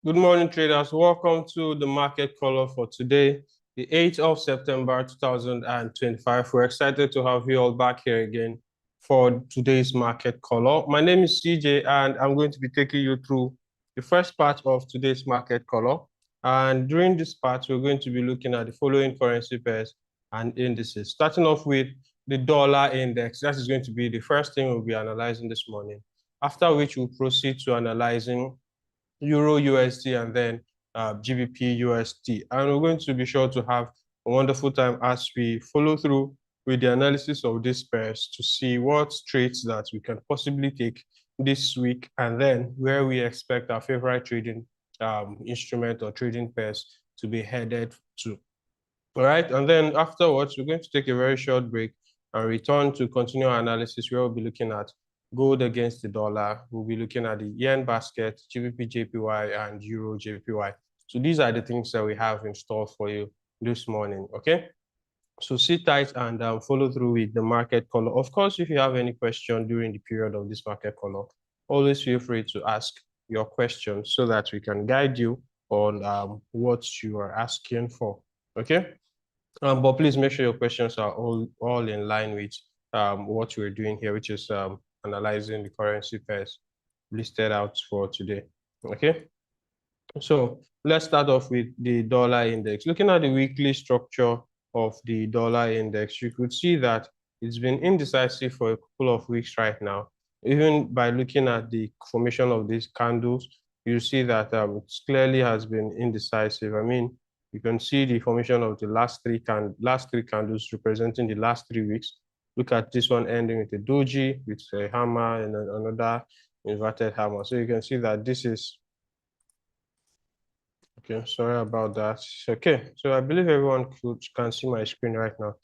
Good morning, traders. Welcome to the market color for today, the 8th of September 2025. We're excited to have you all back here again for today's market color. My name is CJ, and I'm going to be taking you through the first part of today's market color. And during this part, we're going to be looking at the following currency pairs and indices. Starting off with the dollar index. That is going to be the first thing we'll be analyzing this morning. After which, we'll proceed to analyzing Euro USD and then GBP USD. And we're going to be sure to have a wonderful time as we follow through with the analysis of these pairs to see what trades that we can possibly take this week and then where we expect our favorite trading instrument or trading pairs to be headed to. All right, and then afterwards, we're going to take a very short break and return to continue our analysis where we'll be looking at gold against the dollar. We'll be looking at the yen basket, GBP JPY, and Euro JPY. So these are the things that we have in store for you this morning, okay? So sit tight and follow through with the market color. Of course, if you have any question during the period of this market color, always feel free to ask your questions so that we can guide you on what you are asking for, okay? But please make sure your questions are all in line with what we're doing here, which is analyzing the currency pairs listed out for today. Okay. So let's start off with the dollar index. Looking at the weekly structure of the dollar index, you could see that it's been indecisive for a couple of weeks right now. Even by looking at the formation of these candles, you see that it clearly has been indecisive. I mean, you can see the formation of the last three candles representing the last 3 weeks. Look at this one ending with a doji, with a hammer, and another inverted hammer. So you can see that this is, okay, sorry about that. Okay, so I believe everyone can see my screen right now.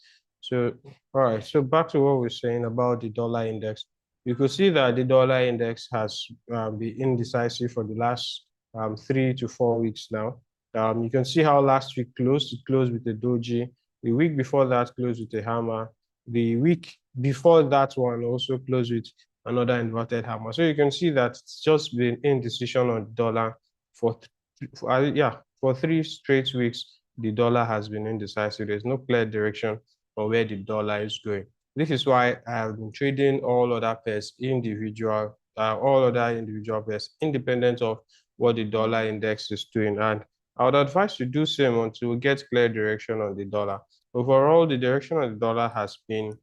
So, all right, so back to what we're saying about the dollar index. You could see that the dollar index has been indecisive for the last 3 to 4 weeks now. You can see how last week closed. It closed with a doji. The week before that closed with a hammer. The week before that one also closed with another inverted hammer. So you can see that it's just been indecision on the dollar for 3 straight weeks. The dollar has been indecisive. There's no clear direction on where the dollar is going. This is why I have been trading all other pairs individual, all other individual pairs independent of what the dollar index is doing. And I would advise you do same until we get clear direction on the dollar. Overall, the direction of the dollar has been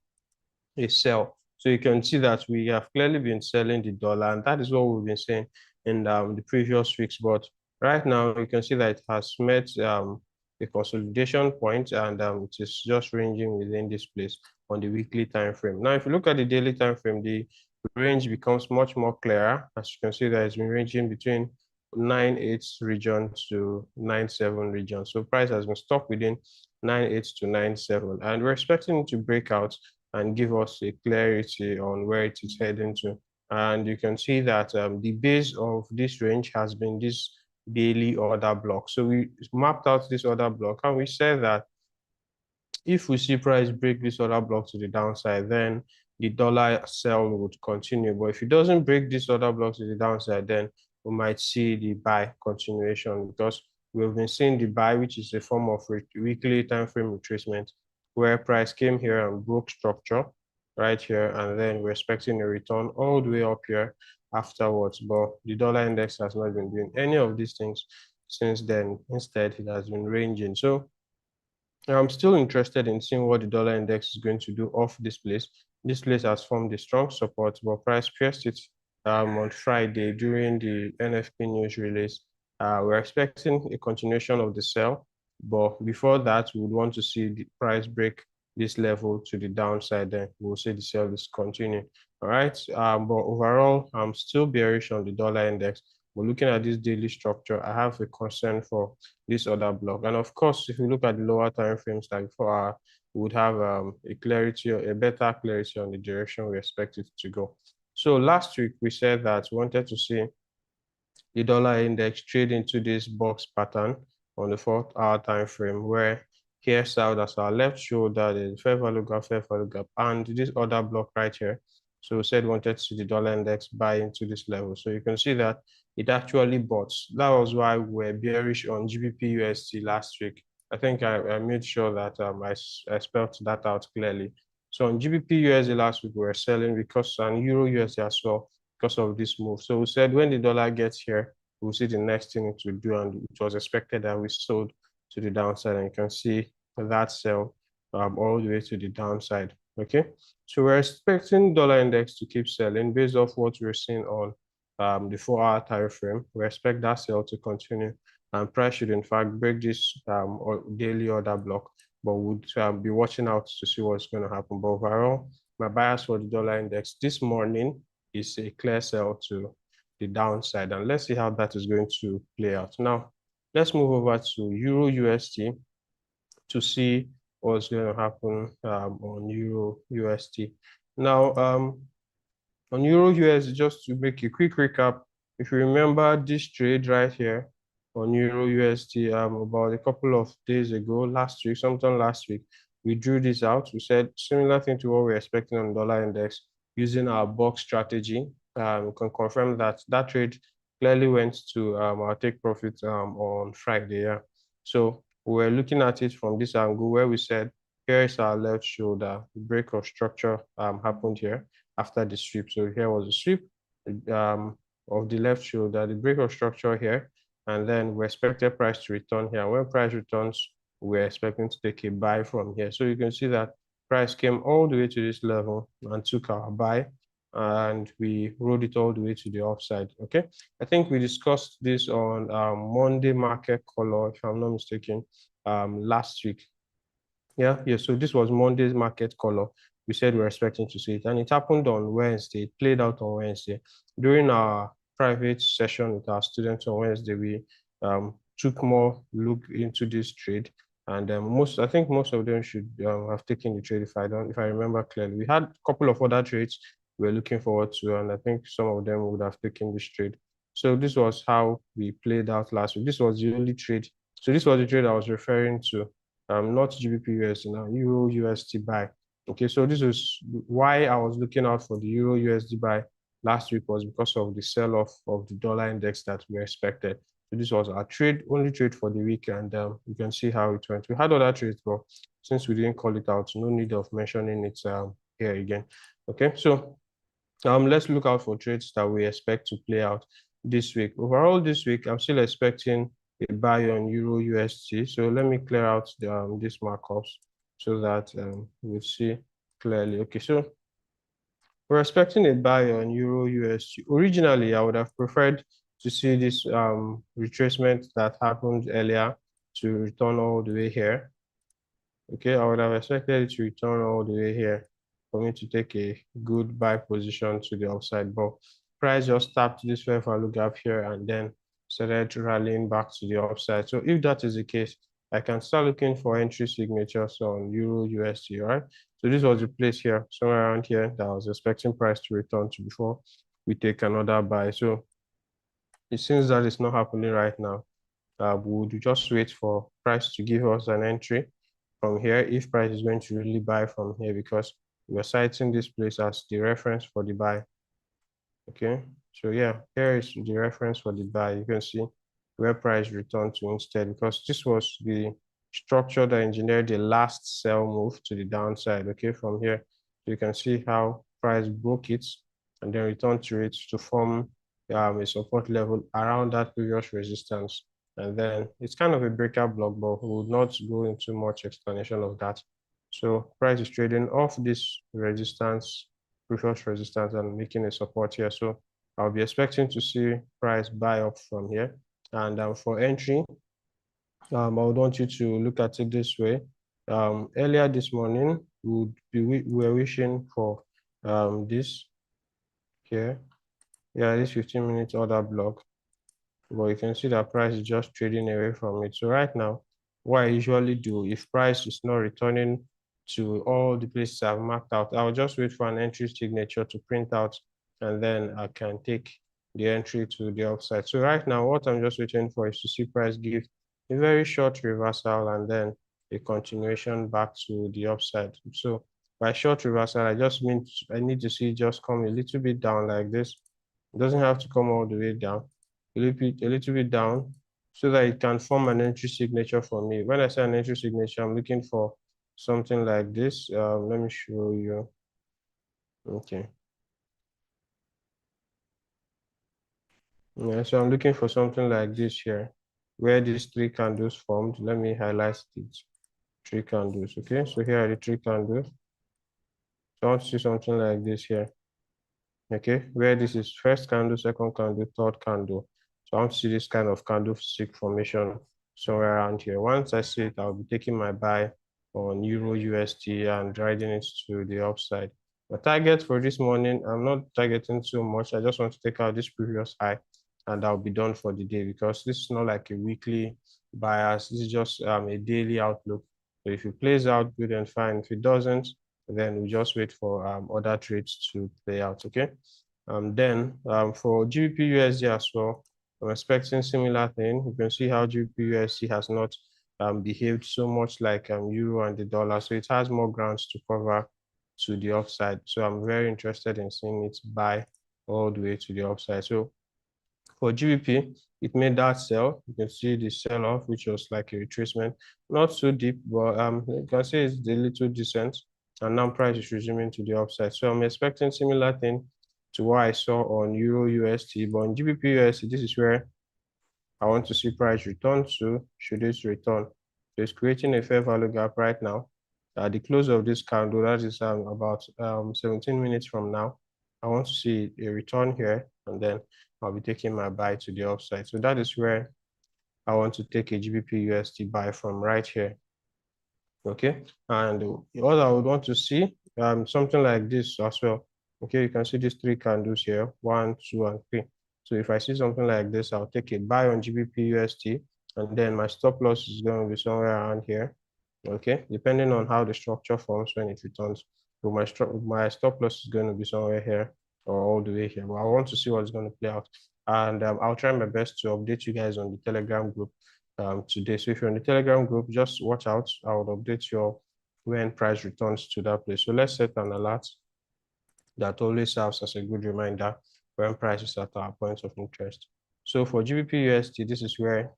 a sell. So you can see that we have clearly been selling the dollar, and that is what we've been saying in the previous weeks. But right now, you can see that it has met a consolidation point, and it is just ranging within this place on the weekly time frame. Now, if you look at the daily time frame, the range becomes much more clearer. As you can see, that it's been ranging between 9.8 region to 9.7 region. So price has been stuck within 9.8 to 9.7, and we're expecting it to break out and give us a clarity on where it is heading to. And you can see that the base of this range has been this daily order block. So we mapped out this order block and we said that if we see price break this order block to the downside, then the dollar sell would continue. But if it doesn't break this order block to the downside, then we might see the buy continuation, because we've been seeing the buy, which is a form of weekly time frame retracement, where price came here and broke structure right here, and then we're expecting a return all the way up here afterwards. But the dollar index has not been doing any of these things since then. Instead, it has been ranging. So I'm still interested in seeing what the dollar index is going to do off this place. This place has formed a strong support, but price pierced it on Friday during the NFP news release. We're expecting a continuation of the sell, but before that, we would want to see the price break this level to the downside. Then we'll see the sell is continuing. All right. But overall, I'm still bearish on the dollar index. But looking at this daily structure, I have a concern for this other block. And of course, if you look at the lower time frames like 4 hour, we would have a better clarity on the direction we expect it to go. So last week we said that we wanted to see the dollar index trade into this box pattern on the 4 hour time frame, where here's out as our left shoulder, the fair value gap, and this other block right here So said wanted to see the dollar index buy into this level. So you can see that it actually bought. That was why we're bearish on GBP USD last week. I think I made sure that I spelled that out clearly. So on GBP USD last week, we were selling because on Euro USD as well, because of this move. So we said when the dollar gets here, we'll see the next thing it will do. And it was expected that we sold to the downside. And you can see that sell all the way to the downside. Okay. So we're expecting dollar index to keep selling based off what we're seeing on the 4-hour time frame. We expect that sell to continue, and price should in fact break this daily order block, but would be watching out to see what's going to happen. But overall, my bias for the dollar index this morning is a clear sell to the downside, and let's see how that is going to play out. Now, let's move over to Euro USD to see what's going to happen on Euro USD. Now, on Euro USD, just to make a quick recap, if you remember this trade right here on Euro USD about a couple of days ago, sometime last week, we drew this out. We said similar thing to what we're expecting on dollar index using our box strategy. We can confirm that that trade clearly went to our take profit on Friday. Yeah. So we're looking at it from this angle where we said, here is our left shoulder, the break of structure happened here after the sweep. So here was the sweep of the left shoulder, the break of structure here, and then we expected price to return here. When price returns, we're expecting to take a buy from here. So you can see that price came all the way to this level and took our buy, and we rode it all the way to the upside. Okay, I think we discussed this on Monday market color, if I'm not mistaken, last week. Yeah, so this was Monday's market color. We said we were expecting to see it, and it happened on Wednesday. It played out on Wednesday. During our private session with our students on Wednesday, we took more look into this trade, and I think most of them should have taken the trade if I remember clearly. We had a couple of other trades we were looking forward to, and I think some of them would have taken this trade. So this was how we played out last week. This was the only trade. So this was the trade I was referring to. Not GBP USD now, Euro USD buy. Okay, so this is why I was looking out for the Euro USD buy last week, was because of the sell-off of the dollar index that we expected. So this was our only trade for the week, and you can see how it went. We had other trades, but since we didn't call it out, no need of mentioning it here again. Okay, so let's look out for trades that we expect to play out this week. Overall, this week, I'm still expecting a buy on Euro USD. So let me clear out these markups so that we'll see clearly. Okay, so we're expecting a buy on Euro USD. Originally, I would have preferred to see this retracement that happened earlier to return all the way here. Okay, I would have expected it to return all the way here for me to take a good buy position to the upside, but price just tapped this fair value gap here and then started rallying back to the upside. So if that is the case, I can start looking for entry signatures on Euro USD, right? So this was the place here, somewhere around here, that I was expecting price to return to before we take another buy. So it seems that it's not happening right now. We would just wait for price to give us an entry from here if price is going to really buy from here, because we're citing this place as the reference for the buy. Okay, so yeah, here is the reference for the buy. You can see where price returned to instead, because this was the structure that engineered the last sell move to the downside. Okay, from here, so you can see how price broke it and then returned to it to form a support level around that previous resistance. And then it's kind of a breakout block, but we would not go into much explanation of that. So price is trading off this resistance, previous resistance, and making a support here. So I'll be expecting to see price buy up from here. And for entry, I would want you to look at it this way. Earlier this morning, we were wishing for this here. Yeah, this 15-minute order block. But you can see that price is just trading away from it. So right now, what I usually do, if price is not returning to all the places I've marked out, I'll just wait for an entry signature to print out, and then I can take the entry to the upside. So right now, what I'm just waiting for is to see price give a very short reversal and then a continuation back to the upside. So by short reversal, I just mean I need to see it just come a little bit down like this. It doesn't have to come all the way down. A little bit down so that it can form an entry signature for me. When I say an entry signature, I'm looking for something like this. Let me show you. Okay. Yeah, so I'm looking for something like this here, where these three candles formed. Let me highlight these three candles. Okay, so here are the three candles. So I want to see something like this here. Okay, where this is first candle, second candle, third candle. So I want to see this kind of candlestick formation somewhere around here. Once I see it, I'll be taking my buy on Euro USD and riding it to the upside. My target for this morning, I'm not targeting too much. I just want to take out this previous high and I'll be done for the day because this is not like a weekly bias. This is just a daily outlook. So if it plays out, good and fine. If it doesn't, then we just wait for other trades to play out. Okay. Then for GBP USD as well, I'm expecting similar thing. You can see how GBP USD has not behaved so much like euro and the dollar, so it has more grounds to cover to the upside. So I'm very interested in seeing it buy all the way to the upside. So for GBP, it made that sell. You can see the sell off, which was like a retracement, not so deep, but you can see it's a little decent. And now price is resuming to the upside. So I'm expecting similar thing to what I saw on Euro USD, but on GBP USD, this is where I want to see price return to, should it return. So it's creating a fair value gap right now. At the close of this candle, that is about 17 minutes from now, I want to see a return here, and then I'll be taking my buy to the upside. So that is where I want to take a GBP USD buy from right here. Okay, and what I would want to see, something like this as well. Okay, you can see these three candles here, 1, 2, and 3. So if I see something like this, I'll take a buy on GBP USD, and then my stop loss is going to be somewhere around here. Okay, depending on how the structure forms when it returns. So my stop loss is going to be somewhere here or all the way here. But I want to see what's going to play out, and I'll try my best to update you guys on the Telegram group today. So if you're in the Telegram group, just watch out. I will update you when price returns to that place. So let's set an alert that always serves as a good reminder when price is at our point of interest. So for GBP USD, this is where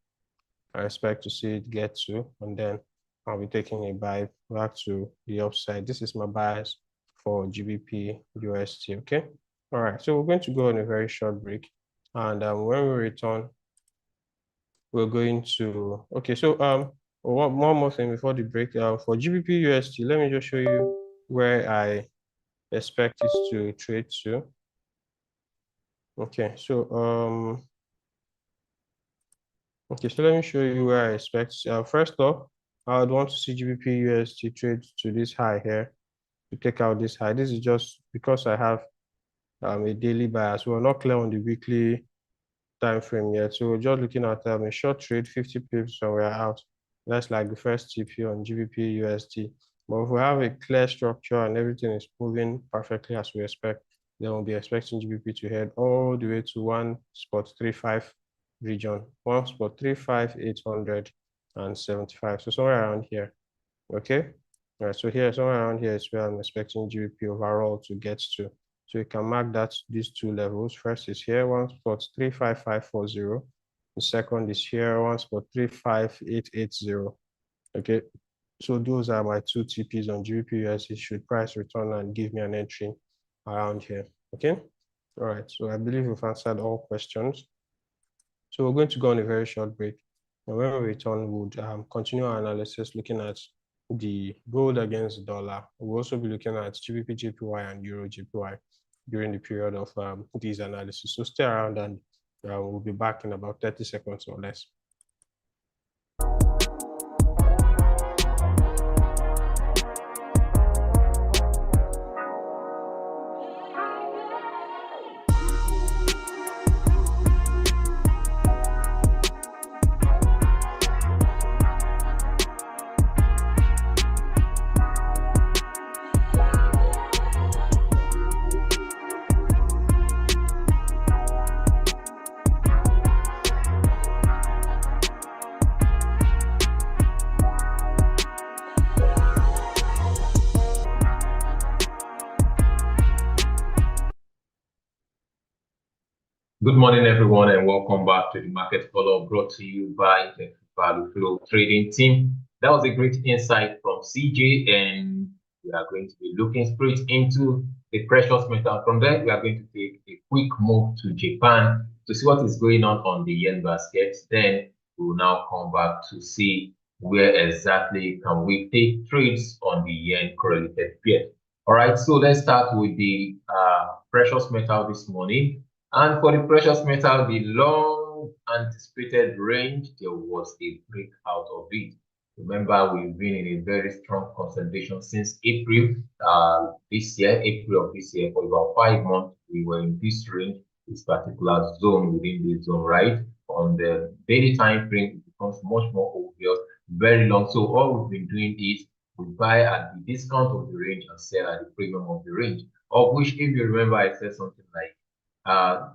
I expect to see it get to, and then I'll be taking a buy back to the upside. This is my bias for GBP USD. Okay. All right. So we're going to go on a very short break, and when we return, we're going to, okay, so one more thing before the break. For GBP USD, let me just show you where I expect it to trade to. Okay, so okay, so let me show you where I expect. First off, I would want to see GBP USD trade to this high here, to take out this high. This is just because I have a daily bias. We're not clear on the weekly time frame yet, so we're just looking at a short trade, 50 pips, so we're out. That's like the first tip here on GBP USD. But if we have a clear structure and everything is moving perfectly as we expect, then we'll be expecting GBP to head all the way to 1.35 region, 1.35875. So somewhere around here. Okay. All right. So here, somewhere around here is where I'm expecting GBP overall to get to. So you can mark that these two levels. First is here, 1.35540. The second is here, 1.35880. Okay. So those are my two TPs on GBP USD. Should price return and give me an entry around here. Okay. All right. So I believe we've answered all questions. So we're going to go on a very short break. And when we return, we'll continue our analysis looking at the gold against the dollar. We'll also be looking at GBP JPY and Euro JPY during the period of these analysis. So stay around, and we'll be back in about 30 seconds or less. Good morning, everyone, and welcome back to the Market Follow brought to you by the Value Flow Trading Team. That was a great insight from CJ, and we are going to be looking straight into the precious metal. From there, we are going to take a quick move to Japan to see what is going on the yen basket. Then we will now come back to see where exactly can we take trades on the yen correlated pair. All right, so let's start with the precious metal this morning. And for the precious metal, the long anticipated range, there was a breakout of it. Remember, we've been in a very strong consolidation since April this year, April of this year. For about 5 months, we were in this range, this particular zone within this zone, right? On the daily time frame, it becomes much more obvious, very long. So all we've been doing is we buy at the discount of the range and sell at the premium of the range. Of which, if you remember, I said something like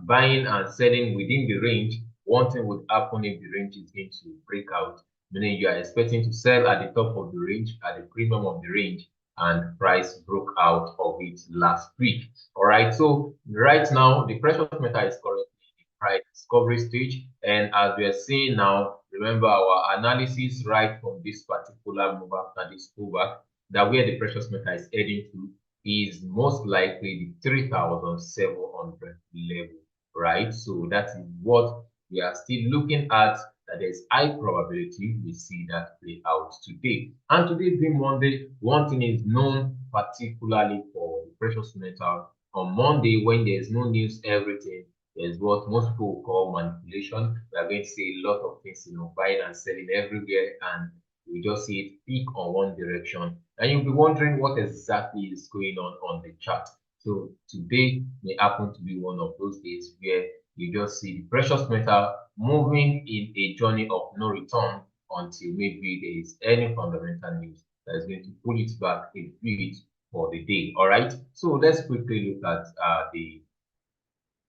buying and selling within the range. One thing would happen if the range is going to break out, meaning you are expecting to sell at the top of the range, at the premium of the range, and price broke out of it last week. All right, so right now, the precious metal is currently in the price discovery stage. And as we are seeing now, remember our analysis right from this particular move after this pullback, that where the precious metal is heading to is most likely the 3,700 level, right? So that is what we are still looking at, that there's high probability we see that play out today. And today being Monday, one thing is known particularly for the precious metal. On Monday, when there's no news, everything, there's what most people call manipulation. We are going to see a lot of things, buying and selling everywhere, and we just see it peak on one direction, and you'll be wondering what exactly is going on the chart. So today may happen to be one of those days where you just see the precious metal moving in a journey of no return until maybe there is any fundamental news that is going to pull it back a bit for the day. All right. So let's quickly look at the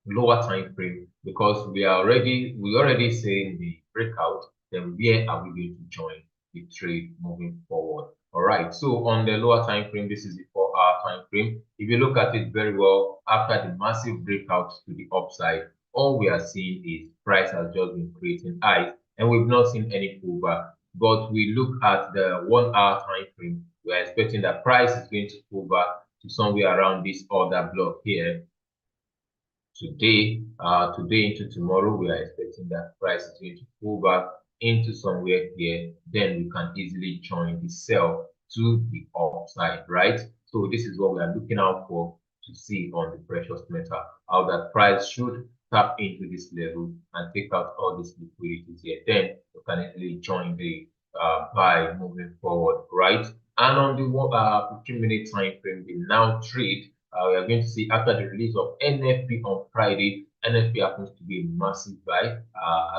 lower time frame, because we already seeing the breakout. Then where are we going to join the trade moving forward? All right, so on the lower time frame, this is the 4-hour time frame. If you look at it very well, after the massive breakout to the upside, all we are seeing is price has just been creating highs, and we've not seen any pullback. But we look at the 1-hour time frame, we are expecting that price is going to pull back to somewhere around this order block here. Today into tomorrow, we are expecting that price is going to pull back into somewhere here. Then we can easily join the sell to the upside, right? So this is what we are looking out for to see on the precious metal, how that price should tap into this level and take out all these liquidities here. Then we can easily join the buy moving forward, right? And on the 15-minute time frame, the now trade, we are going to see after the release of NFP on Friday. NFP happens to be a massive buy,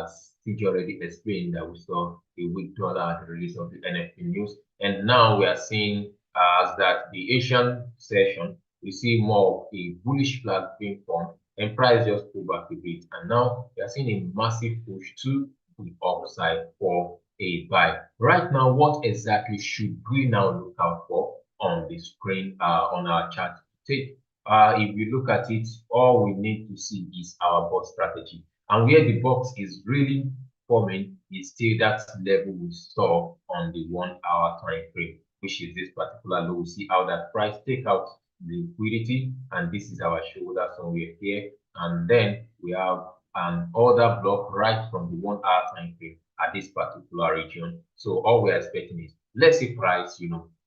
as CJ already explained that we saw a weak dollar at the release of the NFP news. And now we are seeing as that the Asian session, we see more of a bullish flag being formed, and price just pull back a bit. And now we are seeing a massive push to the upside for a buy. Right now, what exactly should we now look out for on the screen on our chart? If you look at it, all we need to see is our box strategy. And where the box is really forming is still that level we saw on the 1-hour time frame, which is this particular low. We see how that price take out the liquidity, and this is our shoulder somewhere here. And then we have an order block right from the 1-hour time frame at this particular region. So all we're expecting is, let's see price,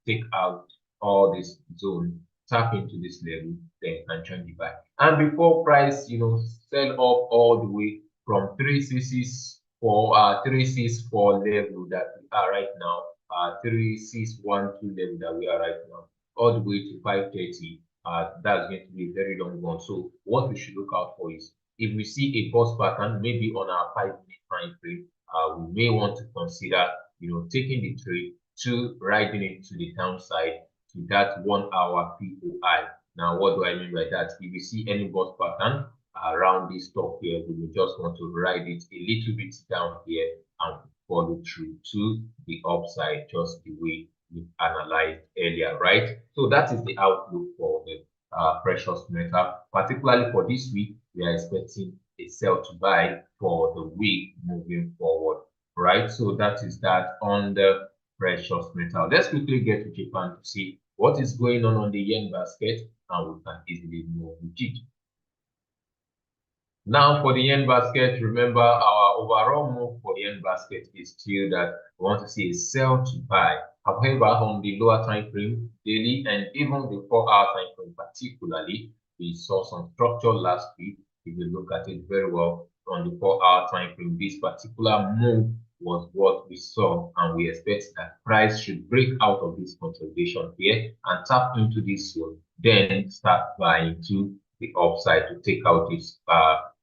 take out all this zone, tap into this level, then can join the buy. And before price, sell off all the way from 364 level that we are right now, 3612 level that we are right now, all the way to 530. That's going to be a very long one. So what we should look out for is, if we see a bust pattern, maybe on our 5-minute time frame, we may want to consider, taking the trade to riding it to the downside to that 1-hour POI. Now, what do I mean by that? If you see any bust pattern around this top here, we will just want to ride it a little bit down here and follow through to the upside, just the way we analyzed earlier, right? So that is the outlook for the precious metal. Particularly for this week, we are expecting a sell to buy for the week moving forward, right? So that is that on the precious metal. Let's quickly get to Japan to see what is going on the yen basket, and we can easily move with it. Now for the yen basket, remember our overall move for the yen basket is still that we want to see a sell to buy. However, on the lower time frame, daily and even the 4-hour time frame particularly, we saw some structure last week. If you look at it very well on the 4-hour time frame, this particular move was what we saw, and we expect that price should break out of this consolidation here and tap into this zone, then start buying to the upside to take out this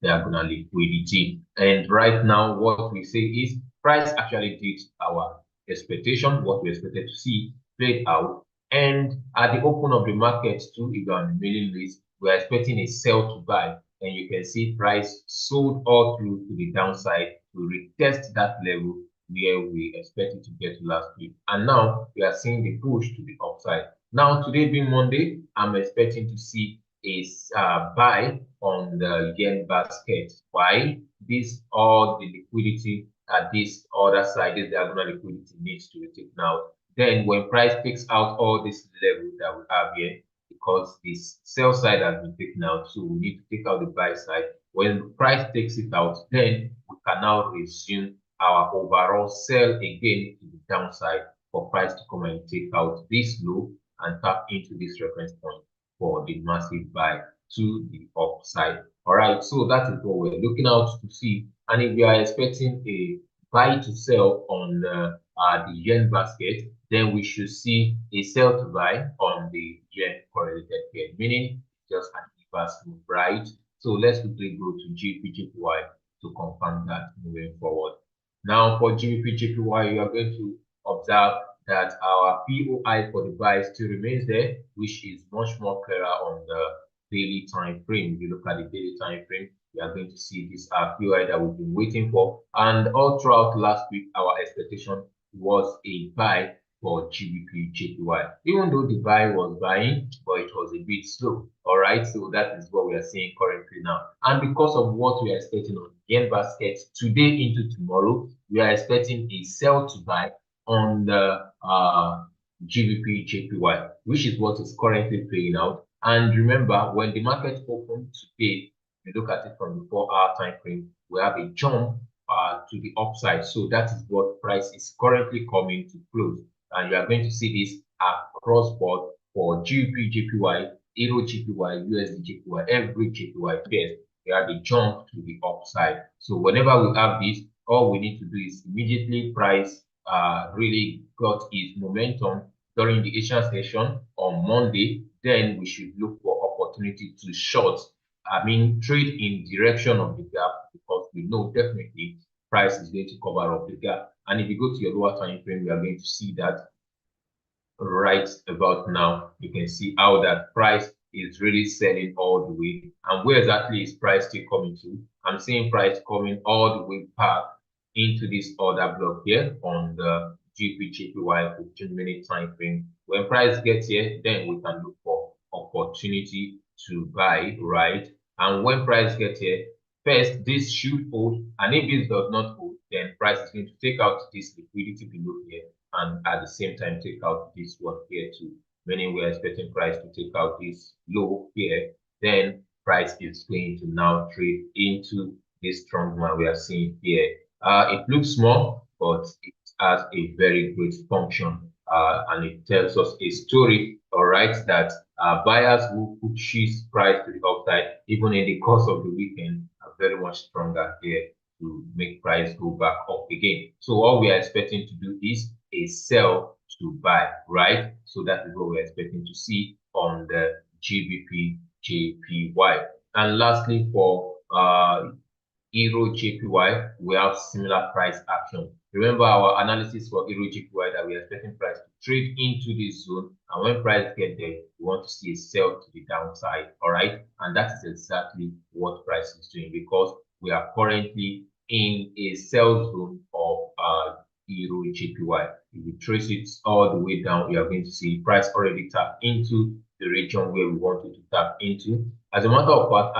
diagonal liquidity. And right now, what we say is price actually did our expectation, what we expected to see played out. And at the open of the market too, if you're on the mailing list, we're expecting a sell to buy. And you can see price sold all through to the downside to retest that level where we expected to get to last week. And now we are seeing the push to the upside. Now, today being Monday, I'm expecting to see is buy on the yen basket. Why? This all the liquidity at this other side, this diagonal liquidity needs to be taken out. Then when price takes out all this level that we have here, because this sell side has been taken out, so we need to take out the buy side. When price takes it out, then we can now resume our overall sell again to the downside for price to come and take out this low and tap into this reference point for the massive buy to the upside. All right, so that is what we're looking out to see. And if we are expecting a buy to sell on the yen basket, then we should see a sell to buy on the yen correlated pair, meaning just an inverse move, right? So let's quickly go to GBP/JPY to confirm that moving forward. Now for GBP/JPY, you are going to observe that our POI for the buy still remains there, which is much more clearer on the daily time frame. If you look at the daily time frame, you are going to see this POI that we've been waiting for. And all throughout last week, our expectation was a buy for GBP/JPY. Even though the buy was buying, but it was a bit slow. All right, so that is what we are seeing currently now. And because of what we are expecting on yen basket today into tomorrow, we are expecting a sell to buy on the GBP/JPY, which is what is currently playing out. And remember, when the market opened today, you look at it from the 4-hour time frame, we have a jump to the upside. So that is what price is currently coming to close. And you are going to see this across board for GBP/JPY, EUR/JPY, USD/JPY, every JPY pair. We have a jump to the upside. So whenever we have this, all we need to do is immediately price really got its momentum during the Asian session on Monday, then we should look for opportunity to short, trade in direction of the gap, because we know definitely price is going to cover up the gap. And if you go to your lower time frame, we are going to see that right about now. You can see how that price is really selling all the way. And where exactly is price still coming to? I'm seeing price coming all the way back into this order block here on the GBP/JPY 15-minute time frame. When price gets here, then we can look for opportunity to buy, right? And when price gets here, first this should hold, and if this does not hold, then price is going to take out this liquidity below here, and at the same time take out this one here too. Meaning we're expecting price to take out this low here, then price is going to now trade into this strong one we are seeing here. It looks small, but it has a very great function, and it tells us a story, all right, that buyers who pushes price to the upside, even in the course of the weekend, are very much stronger here to make price go back up again. So all we are expecting to do is a sell to buy, right? So that is what we're expecting to see on the GBP/JPY. And lastly, for EUR/JPY, we have similar price action. Remember our analysis for EUR/JPY that we are expecting price to trade into this zone, and when price get there, we want to see a sell to the downside, all right? And that is exactly what price is doing, because we are currently in a sell zone of EUR/JPY. If you trace it all the way down, you are going to see price already tap into the region where we want it to tap into. As a matter of fact,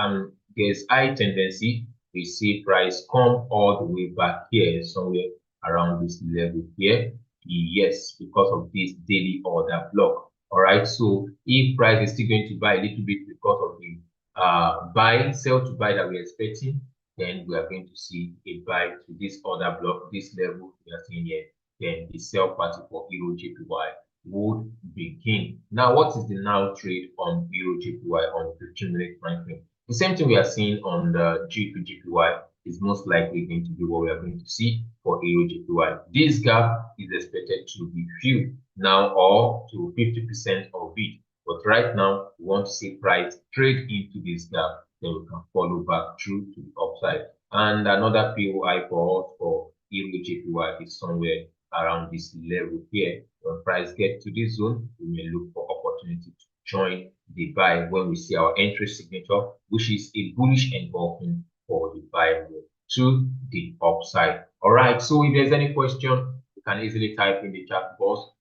there's high tendency we see price come all the way back here, somewhere around this level here. Yes, because of this daily order block. All right, so if price is still going to buy a little bit because of the sell to buy that we're expecting, then we are going to see a buy to this order block, this level we are seeing here. Then the sell party for Euro JPY would begin. Now, what is the now trade on Euro JPY on the 15-minute time frame? The same thing we are seeing on the G2 JPY is most likely going to be what we are going to see for Euro JPY. This gap is expected to be filled now or to 50% of it. But right now, we want to see price trade into this gap, then we can follow back through to the upside. And another POI for us for Euro JPY is somewhere around this level here. When price get to this zone, we may look for opportunity to join the buy when we see our entry signature, which is a bullish engulfing for the buy move to the upside. All right, so if there's any question, you can easily type in the chat box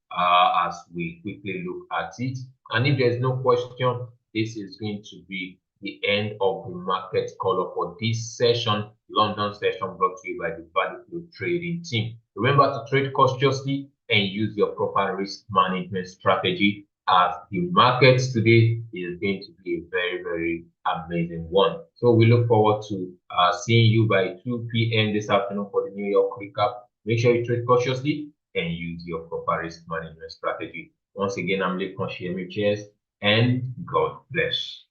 as we quickly look at it. And if there's no question, this is going to be the end of the market color for this session, London session, brought to you by the Value Flow Trading team. Remember to trade cautiously and use your proper risk management strategy, as the market today is going to be a very, very amazing one. So we look forward to seeing you by 2 p.m. this afternoon for the New York recap. Make sure you trade cautiously and use your proper risk management strategy. Once again, I'm Lekon Shiemi. Cheers and God bless.